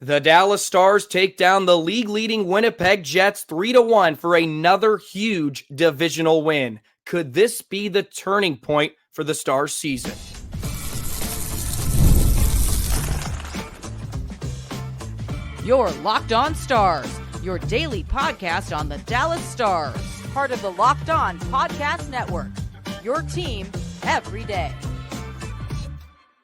The Dallas Stars take down the league-leading Winnipeg Jets 3-1 for another huge divisional win. Could this be the turning point for the Stars season? You're Locked On Stars, your daily podcast on the Dallas Stars, part of the Locked On Podcast Network, your team every day.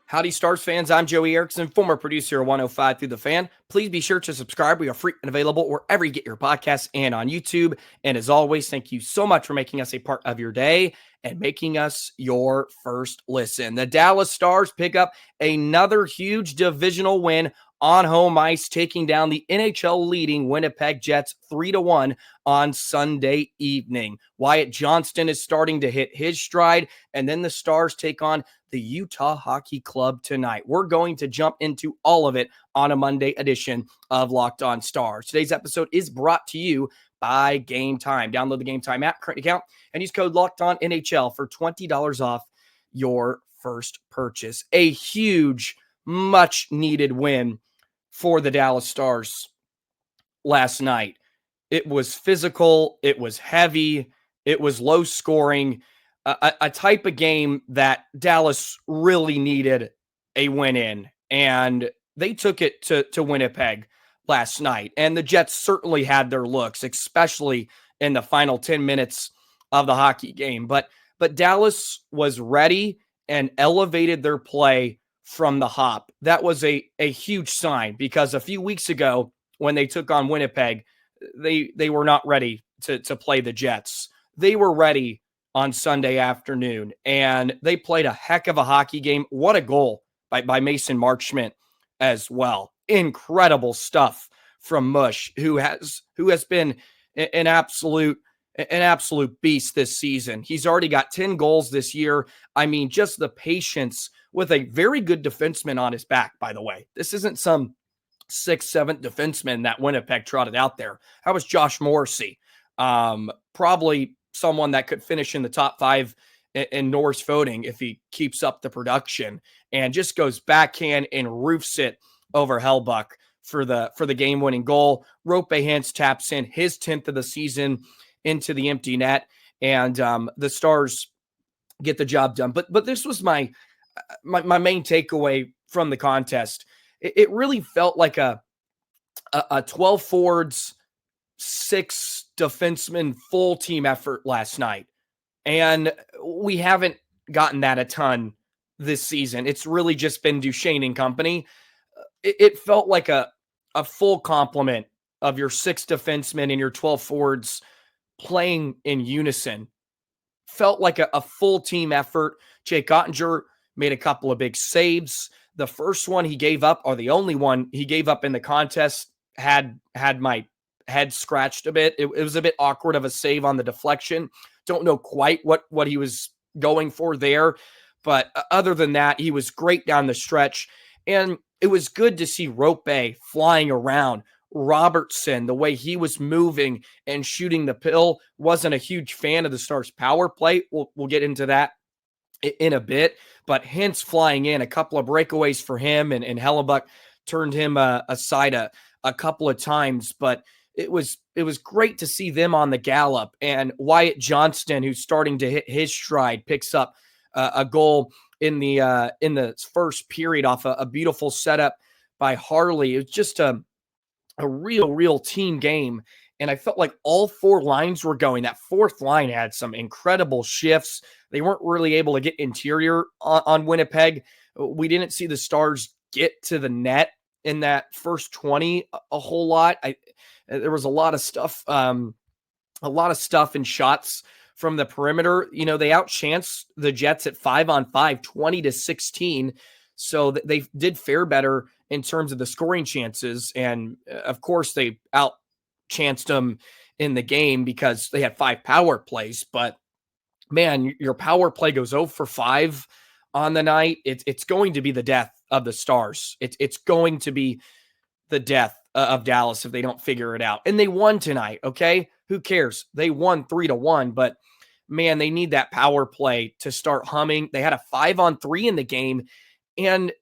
Howdy, Stars fans. I'm Joey Erickson, former producer of 105 Through the Fan. Please be sure to subscribe. We are free and available wherever you get your podcasts and on YouTube. And as always, thank you so much for making us a part of your day and making us your first listen. The Dallas Stars pick up another huge divisional win on home ice, taking down the NHL-leading Winnipeg Jets 3-1 on Sunday evening. Wyatt Johnston is starting to hit his stride, and then the Stars take on the Utah Hockey Club tonight. We're going to jump into all of it on a Monday edition of Locked On Stars. Today's episode is brought to you by Game Time. Download the Game Time app, current account, and use code LOCKEDONNHL for $20 off your first purchase. A huge, much-needed win for the Dallas Stars last night. It was physical, it was heavy, it was low scoring, a type of game that Dallas really needed a win in, and they took it to Winnipeg last night. And the Jets certainly had their looks, especially in the final 10 minutes of the hockey game. But Dallas was ready and elevated their play from the hop. That was a huge sign, because a few weeks ago when they took on Winnipeg, they were not ready to play the Jets. They were ready on Sunday afternoon, and they played a heck of a hockey game. What a goal by Mason Marchment as well. Incredible stuff from Mush, who has been an absolute beast this season. He's already got 10 goals this year. I mean, just the patience with a very good defenseman on his back, by the way. This isn't some 6th, 7th defenseman that Winnipeg trotted out there. That was Josh Morrissey. Probably someone that could finish in the top 5 in Norris voting if he keeps up the production, and just goes backhand and roofs it over Hellbuck for the game-winning goal. Roope Hintz taps in his 10th of the season into the empty net, and the Stars get the job done. But this was my main takeaway from the contest. It really felt like a 12 forwards, 6 defensemen full team effort last night. And we haven't gotten that a ton this season. It's really just been Duchesne and company. It felt like a full complement of your 6 defensemen and your 12 forwards playing in unison. Felt like a full team effort. Jake Ottinger made a couple of big saves. The first one he gave up, or the only one he gave up in the contest, had my head scratched a bit. It was a bit awkward of a save on the deflection. Don't know quite what he was going for there. But other than that, he was great down the stretch. And it was good to see Roope flying around. Robertson, the way he was moving and shooting the pill. Wasn't a huge fan of the Stars' power play. We'll get into that in a bit. But Hintz flying in, a couple of breakaways for him, and Hellbuck turned him aside a couple of times. But it was great to see them on the gallop. And Wyatt Johnston, who's starting to hit his stride, picks up a goal in the first period off a beautiful setup by Harley. It was just a real team game. And I felt like all 4 lines were going. That 4th line had some incredible shifts. They weren't really able to get interior on Winnipeg. We didn't see the Stars get to the net in that first 20 a whole lot. There was a lot of stuff and shots from the perimeter. You know, they outchanced the Jets at 5-on-5, 20-16. So they did fare better in terms of the scoring chances. And of course, they outchanced them in the game because they had 5 power plays. But man, your power play goes 0 for 5 on the night. It's going to be the death of the Stars. It's going to be the death of Dallas if they don't figure it out. And they won tonight, okay? Who cares? They won 3-1, but man, they need that power play to start humming. They had a 5-on-3 in the game, and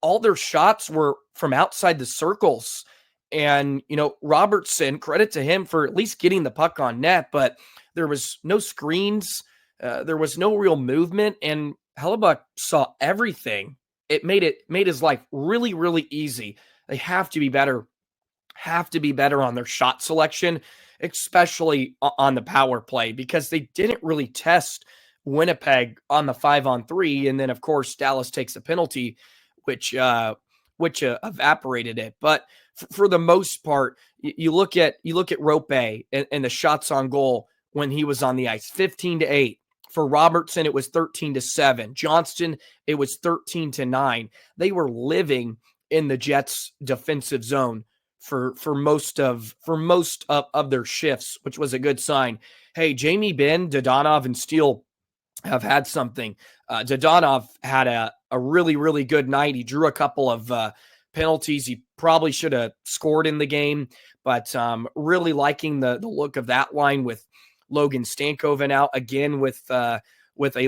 all their shots were from outside the circles. And, Robertson, credit to him for at least getting the puck on net, but there was no screens. There was no real movement, and Hellebuck saw everything. It made his life really, really easy. They have to be better on their shot selection, especially on the power play, because they didn't really test Winnipeg on the 5-on-3. And then, of course, Dallas takes a penalty, which evaporated it. But for the most part, you look at Roope and the shots on goal when he was on the ice, 15-8. For Robertson, it was 13-7. Johnston, it was 13-9. They were living in the Jets' defensive zone for most of their shifts, which was a good sign. Hey, Jamie Benn, Dodonov, and Steele have had something. Dodonov had a really, really good night. He drew a couple of penalties. He probably should have scored in the game, but really liking the look of that line with Logan Stankoven out again with a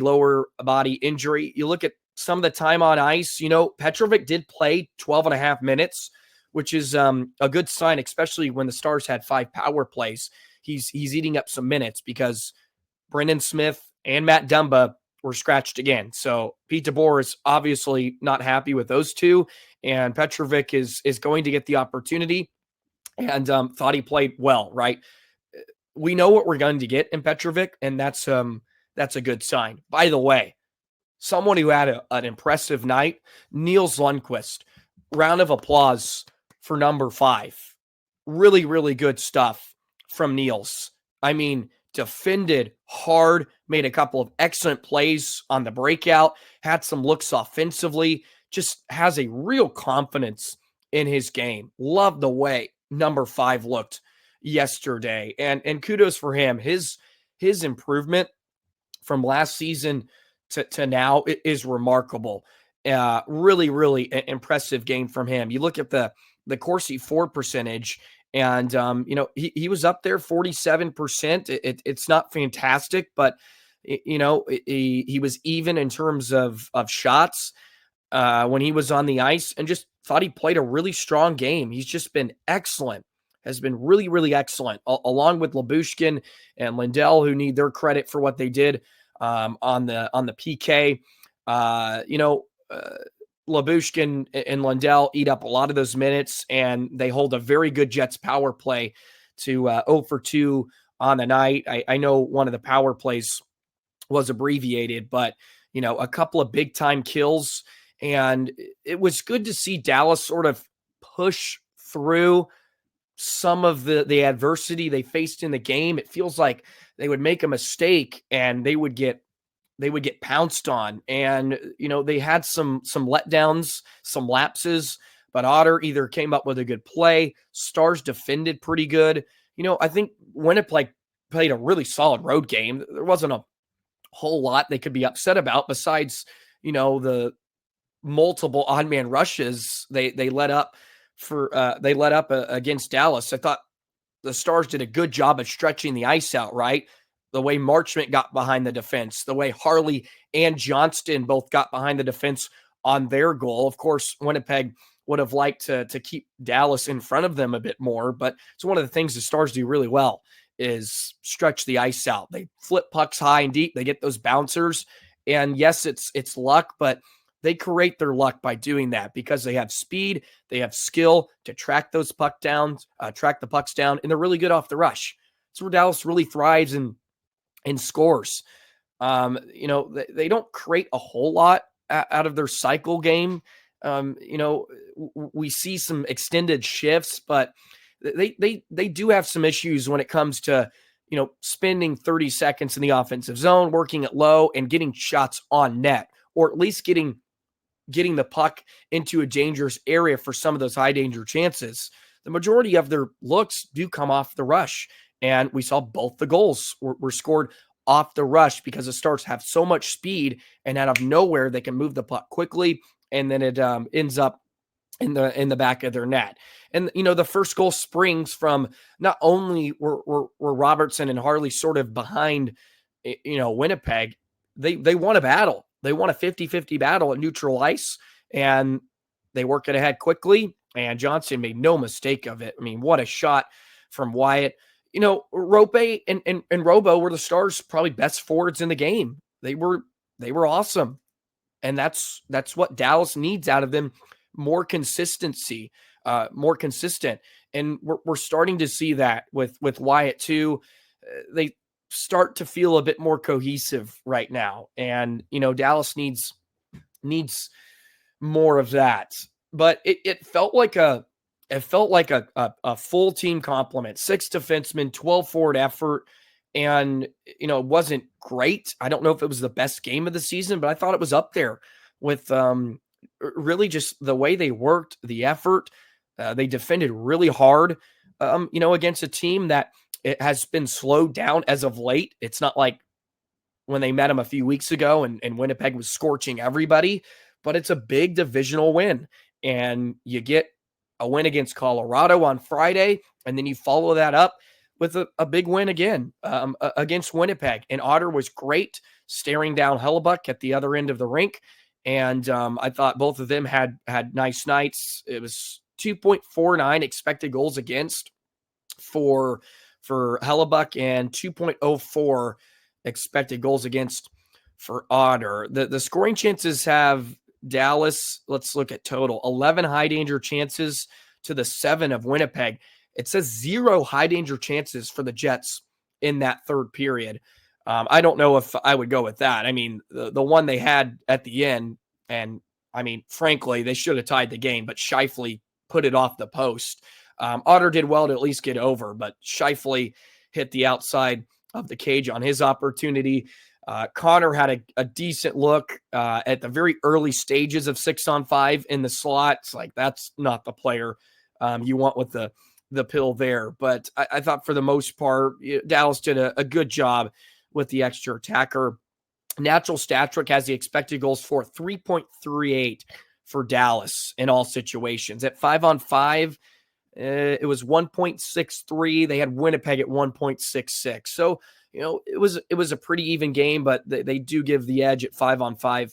lower body injury. You look at some of the time on ice, Petrovic did play 12 and a half minutes, which is a good sign, especially when the Stars had 5 power plays. He's eating up some minutes because Brendan Smith and Matt Dumba were scratched again. So Pete DeBoer is obviously not happy with those two, and Petrovic is going to get the opportunity, and thought he played well, right? We know what we're going to get in Petrovic, and that's a good sign. By the way, someone who had an impressive night, Niels Lundqvist. Round of applause for number 5. Really, really good stuff from Niels. I mean, defended hard, made a couple of excellent plays on the breakout, had some looks offensively, just has a real confidence in his game. Love the way number 5 looked yesterday. And kudos for him. His improvement from last season to now is remarkable. Really, really impressive game from him. You look at the Corsi for percentage, and he was up there 47%. It's not fantastic, but he was even in terms of shots when he was on the ice, and just thought he played a really strong game. He's just been excellent. Has been really, really excellent, along with Lyubushkin and Lindell, who need their credit for what they did on the PK. Lyubushkin and Lindell eat up a lot of those minutes, and they hold a very good Jets power play to 0 for 2 on the night. I know one of the power plays was abbreviated, but a couple of big time kills, and it was good to see Dallas sort of push through some of the adversity they faced in the game. It feels like they would make a mistake and they would get pounced on. And, they had some letdowns, some lapses, but Otter either came up with a good play. Stars defended pretty good. I think Winnipeg played a really solid road game. There wasn't a whole lot they could be upset about besides, the multiple odd man rushes they let up against Dallas. I thought the Stars did a good job of stretching the ice out, right? The way Marchment got behind the defense, the way Harley and Johnston both got behind the defense on their goal. Of course, Winnipeg would have liked to keep Dallas in front of them a bit more, but it's one of the things the Stars do really well is stretch the ice out. They flip pucks high and deep. They get those bouncers, and yes, it's luck, but they create their luck by doing that because they have speed, they have skill to track the pucks down, and they're really good off the rush. That's where Dallas really thrives and scores. They don't create a whole lot out of their cycle game. We see some extended shifts, but they do have some issues when it comes to, spending 30 seconds in the offensive zone, working it low and getting shots on net, or at least getting the puck into a dangerous area for some of those high danger chances. The majority of their looks do come off the rush. And we saw both the goals were scored off the rush because the Stars have so much speed, and out of nowhere they can move the puck quickly, and then it ends up in the back of their net. And the first goal springs from not only were Robertson and Harley sort of behind Winnipeg, they won a battle. They won a 50-50 battle at neutral ice, and they work it ahead quickly. And Johnston made no mistake of it. I mean, what a shot from Wyatt. Roope and Robo were the Stars' probably best forwards in the game. They were awesome. And that's what Dallas needs out of them. More consistency, more consistent. And we're starting to see that with Wyatt too. They start to feel a bit more cohesive right now. And, Dallas needs more of that. But it felt like a full team complement, 6 defensemen, 12 forward effort. And, it wasn't great. I don't know if it was the best game of the season, but I thought it was up there with really just the way they worked, the effort. They defended really hard, against a team that it has been slowed down as of late. It's not like when they met them a few weeks ago and Winnipeg was scorching everybody, but it's a big divisional win. And you get a win against Colorado on Friday, and then you follow that up with a big win again against Winnipeg. And Otter was great, staring down Hellebuyck at the other end of the rink. And I thought both of them had nice nights. It was 2.49 expected goals against for Hellebuyck and 2.04 expected goals against for Otter. The scoring chances have Dallas, let's look at total, 11 high danger chances to the 7 of Winnipeg. It says 0 high danger chances for the Jets in that third period. I don't know if I would go with that. I mean, the one they had at the end, and I mean, frankly, they should have tied the game, but Scheifele put it off the post. Otter did well to at least get over, but Scheifele hit the outside of the cage on his opportunity. Connor had a decent look at the very early stages of 6-on-5 in the slot. It's like, that's not the player you want with the pill there. But I thought for the most part, Dallas did a good job with the extra attacker. Natural stat trick has the expected goals for 3.38 for Dallas in all situations. At 5-on-5, it was 1.63. They had Winnipeg at 1.66. So, it was a pretty even game, but they do give the edge at 5-on-5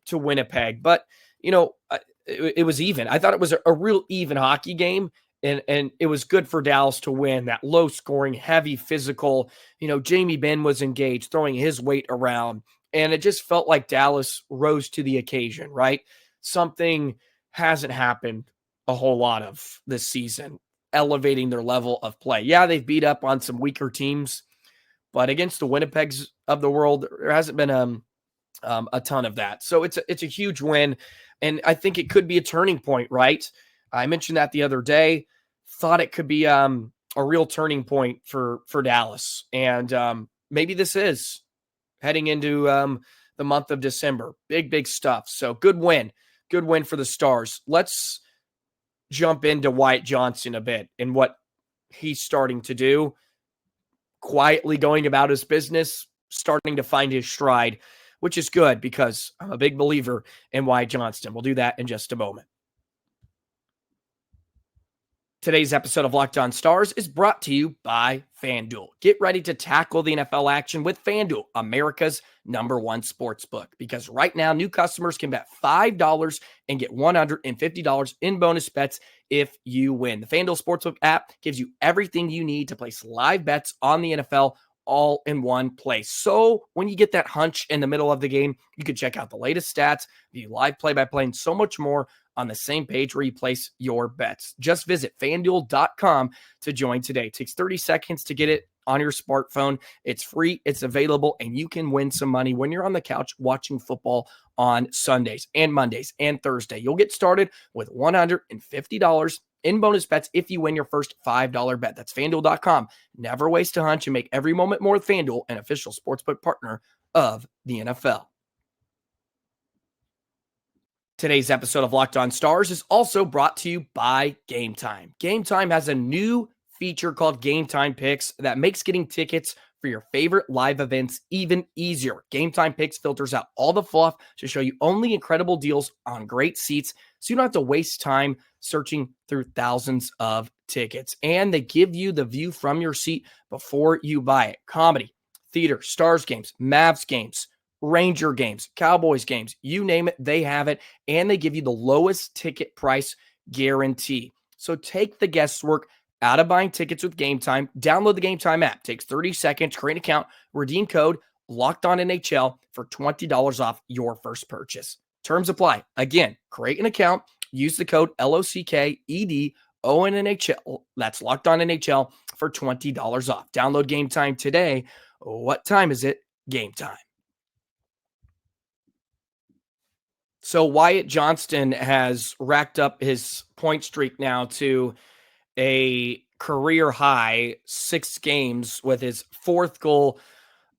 to Winnipeg. But, it was even. I thought it was a real even hockey game. And it was good for Dallas to win. That low scoring, heavy physical, Jamie Benn was engaged, throwing his weight around. And it just felt like Dallas rose to the occasion, right? Something hasn't happened a whole lot of this season, elevating their level of play. Yeah, they've beat up on some weaker teams, but against the Winnipegs of the world, there hasn't been a ton of that. So it's a huge win. And I think it could be a turning point, right? I mentioned that the other day. Thought it could be a real turning point for Dallas. And maybe this is heading into the month of December. Big stuff. So good win for the Stars. Let's jump into Wyatt Johnston a bit and what he's starting to do. Quietly going about his business, starting to find his stride, which is good because I'm a big believer in Wyatt Johnston. We'll do that in just a moment. Today's episode of Locked On Stars is brought to you by FanDuel. Get ready to tackle the NFL action with FanDuel, America's #1 sportsbook. Because right now, new customers can bet $5 and get $150 in bonus bets if you win. The FanDuel Sportsbook app gives you everything you need to place live bets on the NFL all in one place. So when you get that hunch in the middle of the game, you can check out the latest stats, view live play-by-play, and so much more on the same page where you place your bets. Just visit FanDuel.com to join today. It takes 30 seconds to get it on your smartphone. It's free, it's available, and you can win some money when you're on the couch watching football on Sundays and Mondays and Thursday. You'll get started with $150 in bonus bets if you win your first $5 bet. That's FanDuel.com. Never waste a hunch and make every moment more with FanDuel, an official sportsbook partner of the NFL. Today's episode of Locked On Stars is also brought to you by Game Time. Game Time has a new feature called Game Time Picks that makes getting tickets for your favorite live events even easier. Game Time Picks filters out all the fluff to show you only incredible deals on great seats, so you don't have to waste time searching through thousands of tickets. And they give you the view from your seat before you buy it. Comedy, theater, Stars games, Mavs games, Ranger games, Cowboys games, you name it, they have it, and they give you the lowest ticket price guarantee. So take the guesswork out of buying tickets with Game Time. Download the Game Time app. Takes 30 seconds, create an account, redeem code Locked On NHL for $20 off your first purchase. Terms apply. Again, create an account, use the code LOCKEDONNHL. That's Locked On NHL for $20 off. Download Game Time today. What time is it? Game time. So Wyatt Johnston has racked up his point streak now to a career high 6 games with his 4th goal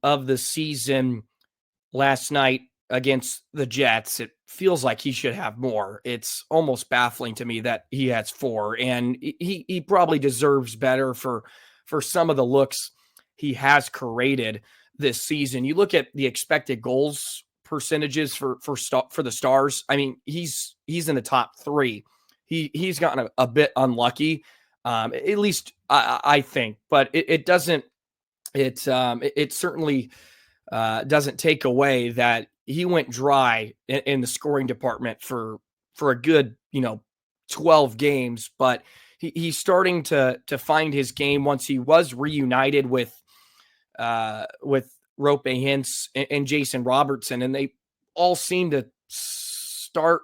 of the season last night against the Jets. It feels like he should have more. It's almost baffling to me that he has 4, and he probably deserves better for some of the looks he has created this season. You look at the expected goals percentages for the Stars. I mean, he's in the top 3. He's gotten a bit unlucky, at least I think, but it doesn't. It certainly doesn't take away that he went dry in the scoring department for a good 12 games, but he's starting to find his game once he was reunited with Roope, Hintz, and Jason Robertson, and they all seem to start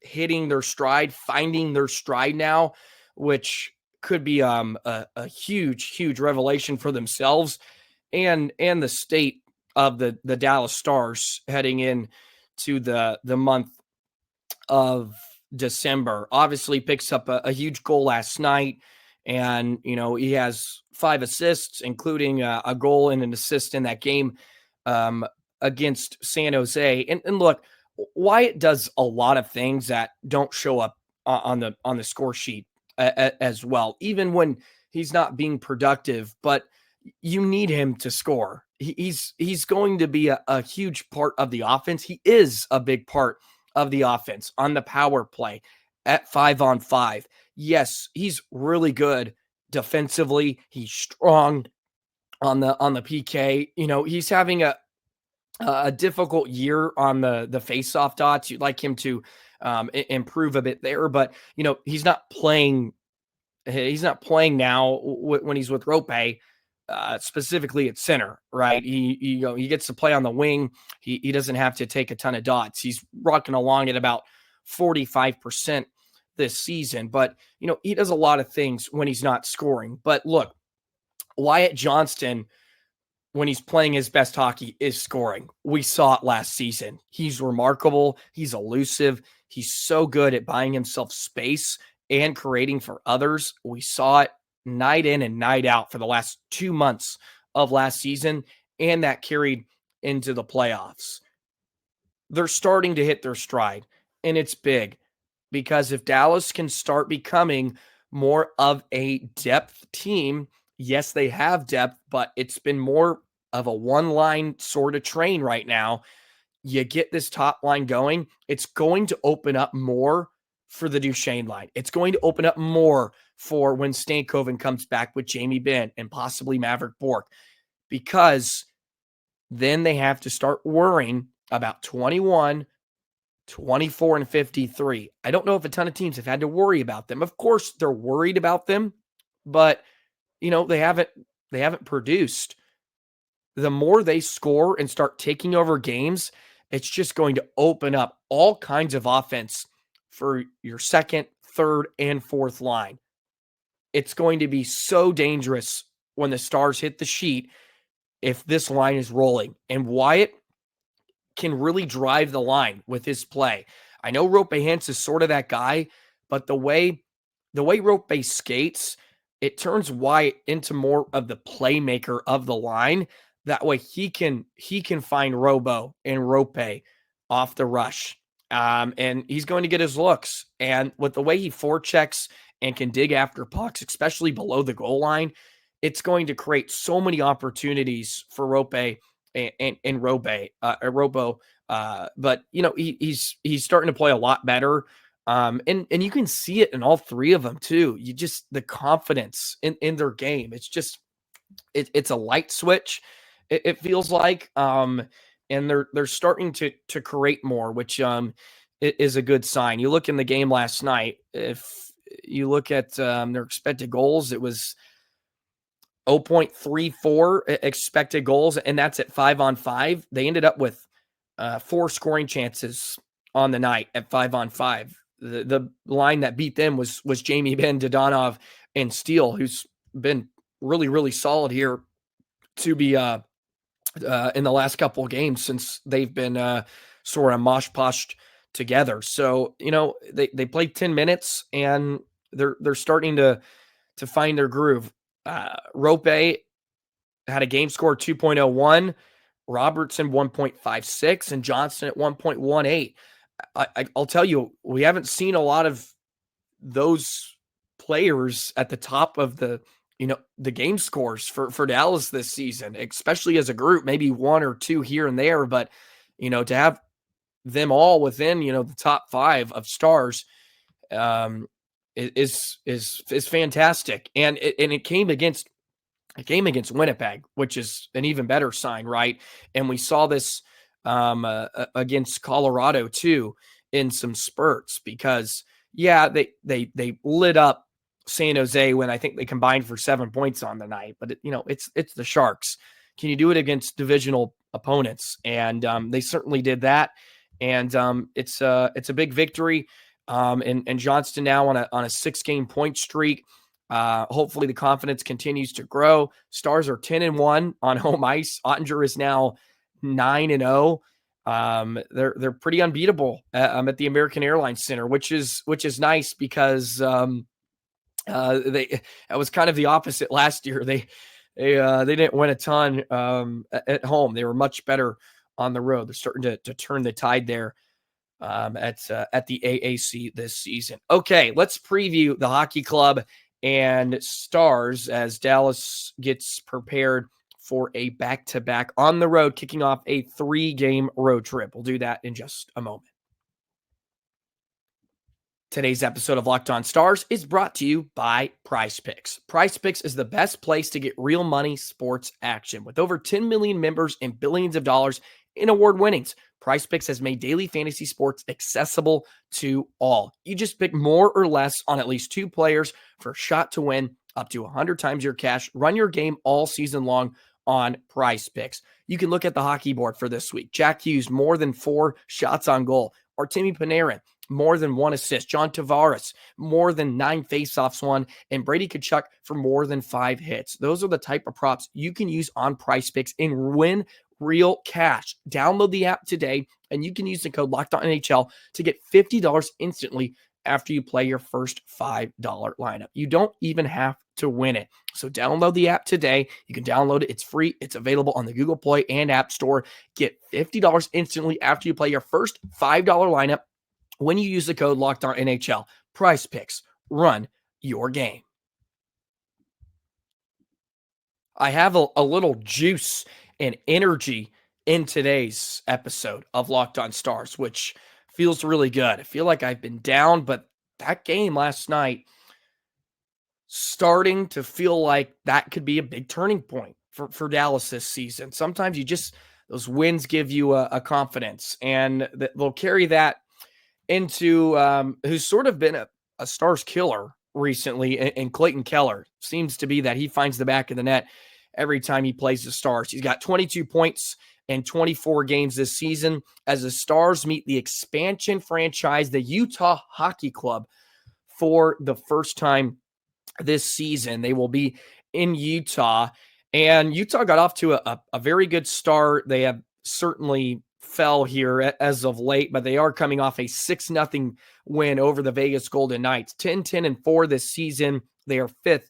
hitting their stride, finding their stride now, which could be a huge revelation for themselves and the state of the Dallas Stars heading in to the month of December. Obviously picks up a huge goal last night, and he has 5 assists, including a goal and an assist in that game against San Jose. And look, Wyatt does a lot of things that don't show up on the score sheet as well, even when he's not being productive, but you need him to score. He's going to be a huge part of the offense. He is a big part of the offense on the power play at 5-on-5. Yes, he's really good defensively. He's strong on the PK. He's having a difficult year on the face-off dots. You'd like him to improve a bit there, but he's not playing. He's not playing now when he's with Roope, specifically at center, right? He gets to play on the wing. He doesn't have to take a ton of dots. He's rocking along at about 45% this season, but he does a lot of things when he's not scoring. But look, Wyatt Johnston, when he's playing his best hockey, is scoring. We saw it last season. He's remarkable. He's elusive. He's so good at buying himself space and creating for others. We saw it night in and night out for the last 2 months of last season, and that carried into the playoffs. They're starting to hit their stride, and it's big, because if Dallas can start becoming more of a depth team, yes, they have depth, but it's been more of a one-line sort of train right now. You get this top line going, it's going to open up more for the Duchesne line. It's going to open up more for when Stankoven comes back with Jamie Benn and possibly Maverick Bourque, because then they have to start worrying about 21, 24, and 53. I don't know if a ton of teams have had to worry about them. Of course, they're worried about them, but they haven't produced. The more they score and start taking over games, it's just going to open up all kinds of offense for your second, third, and fourth line. It's going to be so dangerous when the Stars hit the sheet if this line is rolling. And Wyatt can really drive the line with his play. I know Roope Hintz is sort of that guy, but the way Roope skates, it turns Wyatt into more of the playmaker of the line. That way he can find Robo and Roope off the rush. And he's going to get his looks. And with the way he forechecks and can dig after pucks, especially below the goal line, it's going to create so many opportunities for Roope and Robo. But he's starting to play a lot better. And you can see it in all 3 of them too. The confidence in their game. It's just, it's a light switch. It feels like, and they're starting to create more, which is a good sign. You look in the game last night. If you look at their expected goals, it was 0.34 expected goals, and that's at 5-on-5. They ended up with 4 scoring chances on the night at 5-on-5. The line that beat them was Jamie Benn, Dodonov, and Steele, who's been really, really solid here to be in the last couple of games since they've been sort of mosh-poshed together. So, they played 10 minutes, and they're starting to find their groove. Roope had a game score 2.01, Robertson 1.56, and Johnston at 1.18. I'll tell you, we haven't seen a lot of those players at the top of the game scores for Dallas this season, especially as a group, maybe 1 or 2 here and there, but to have them all within the top 5 of Stars is fantastic. And it came against Winnipeg, which is an even better sign, right? And we saw this against Colorado too in some spurts, because they lit up San Jose when I think they combined for 7 points on the night, but it's the Sharks. Can you do it against divisional opponents? And they certainly did that. And it's a big victory. And Johnston now on a 6-game point streak. Hopefully the confidence continues to grow. Stars are 10-1 on home ice. Ottinger is now 9-0. They're pretty unbeatable at the American Airlines Center, which is nice, because that was kind of the opposite last year. They didn't win a ton at home. They were much better on the road. They're starting to turn the tide there at the AAC this season. Okay, let's preview the hockey club and Stars as Dallas gets prepared for a back-to-back on the road, kicking off a 3-game road trip. We'll do that in just a moment. Today's episode of Locked On Stars is brought to you by Prize Picks. Prize Picks is the best place to get real money sports action. With over 10 million members and billions of dollars in award winnings, Prize Picks has made daily fantasy sports accessible to all. You just pick more or less on at least 2 players for a shot to win up to 100 times your cash. Run your game all season long on Prize Picks. You can look at the hockey board for this week. Jack Hughes, more than 4 shots on goal. Artemi Panarin, more than 1 assist. John Tavares, more than 9 faceoffs won. And Brady Tkachuk for more than 5 hits. Those are the type of props you can use on Prize Picks and win real cash. Download the app today, and you can use the code LOCKEDONNHL to get $50 instantly after you play your first $5 lineup. You don't even have to win it. So download the app today. You can download it. It's free. It's available on the Google Play and App Store. Get $50 instantly after you play your first $5 lineup when you use the code LOCKEDONNHL. Prize Picks. Run your game. I have a little juice and energy in today's episode of Locked On Stars, which feels really good. I feel like I've been down, but that game last night starting to feel like that could be a big turning point for Dallas this season. Sometimes those wins give you a confidence, and they'll carry that into who's sort of been a Stars killer recently, and Clayton Keller. Seems to be that he finds the back of the net every time he plays the Stars. He's got 22 points in 24 games this season as the Stars meet the expansion franchise, the Utah Hockey Club, for the first time this season. They will be in Utah, and Utah got off to a very good start. They have certainly fell here as of late, but they are coming off a 6-0 win over the Vegas Golden Knights. 10-4 this season. They are 5th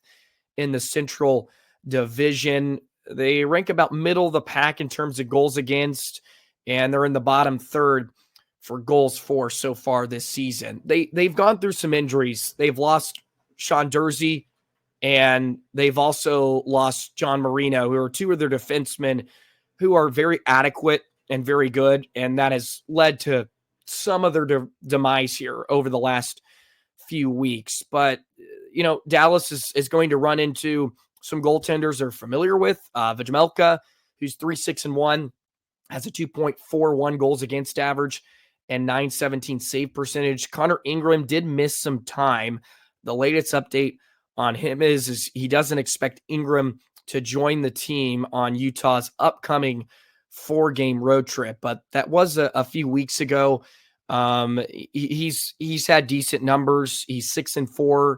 in the Central Division. They rank about middle of the pack in terms of goals against, and they're in the bottom third for goals for so far this season. They've gone through some injuries. They've lost Sean Dursey, and they've also lost John Marino, who are 2 of their defensemen who are very adequate and very good, and that has led to some of their demise here over the last few weeks. But, Dallas is going to run into some goaltenders they're familiar with. Vejmelka, who's 3-6-1, has a 2.41 goals against average and 917 save percentage. Connor Ingram did miss some time. The latest update on him is he doesn't expect Ingram to join the team on Utah's upcoming 4-game road trip, but that was a few weeks ago. He's had decent numbers. He's 6-4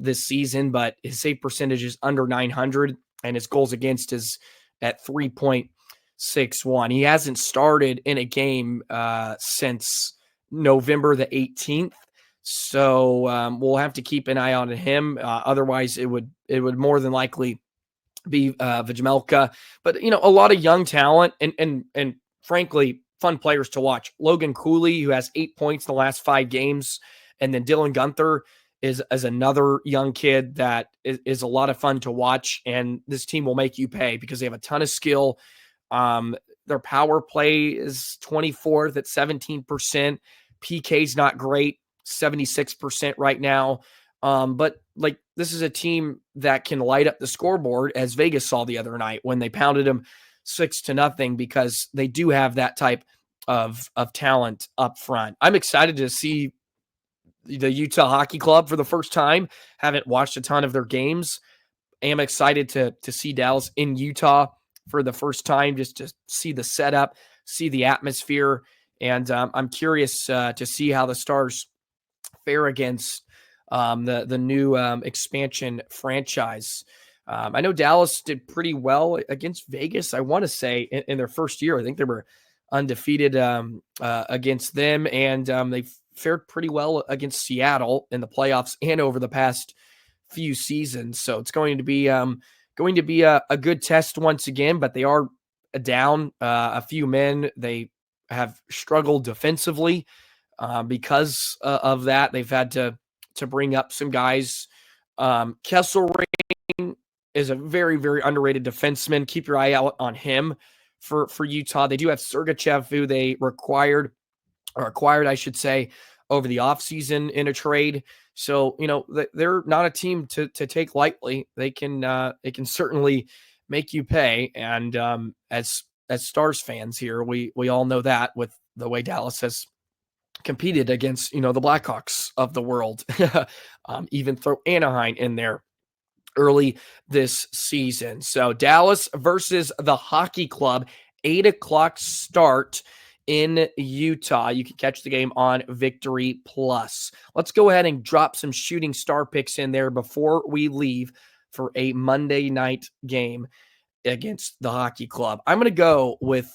this season, but his save percentage is under 900, and his goals against is at 3.61. He hasn't started in a game since November the 18th. So we'll have to keep an eye on him. Otherwise, it would more than likely be Vejmelka. But a lot of young talent and frankly fun players to watch. Logan Cooley, who has 8 points in the last 5 games, and then Dylan Gunther is another young kid that is a lot of fun to watch. And this team will make you pay because they have a ton of skill. Their power play is 24th at 17%. PK's not great, 76% right now. But this is a team that can light up the scoreboard, as Vegas saw the other night when they pounded them 6-0, because they do have that type of talent up front. I'm excited to see the Utah Hockey Club for the first time. Haven't watched a ton of their games. Am excited to see Dallas in Utah for the first time, just to see the setup, see the atmosphere. And I'm curious to see how the Stars fare against the new expansion franchise. I know Dallas did pretty well against Vegas, I want to say, in their first year. I think they were undefeated against them, and they fared pretty well against Seattle in the playoffs and over the past few seasons. So it's going to be a good test once again, but they are down a few men. They have struggled defensively because of that. They've had to bring up some guys. Kesselring is a very, very underrated defenseman. Keep your eye out on him for Utah. They do have Sergachev, who they acquired, I should say, over the offseason in a trade. So, they're not a team to take lightly. They can certainly make you pay. And as Stars fans here, we all know that with the way Dallas has competed against, the Blackhawks of the world, even throw Anaheim in there early this season. So Dallas versus the Hockey Club, 8:00 start in Utah. You can catch the game on Victory Plus. Let's go ahead and drop some shooting star picks in there before we leave for a Monday night game against the Hockey Club. I'm going to go with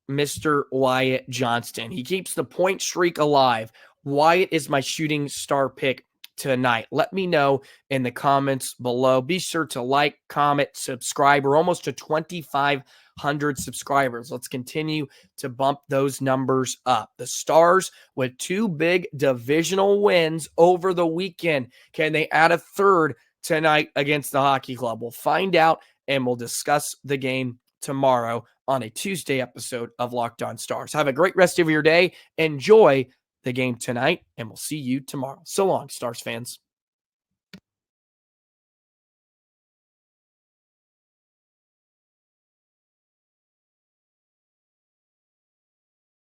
Mr. Wyatt Johnston. He keeps the point streak alive. Wyatt is my shooting star pick tonight. Let me know in the comments below. Be sure to like, comment, subscribe. We're almost to 2,500 subscribers. Let's continue to bump those numbers up. The Stars with 2 big divisional wins over the weekend. Can they add a third tonight against the Hockey Club? We'll find out, and we'll discuss the game tomorrow on a Tuesday episode of Locked On Stars. Have a great rest of your day. Enjoy the game tonight, and we'll see you tomorrow. So long, Stars fans.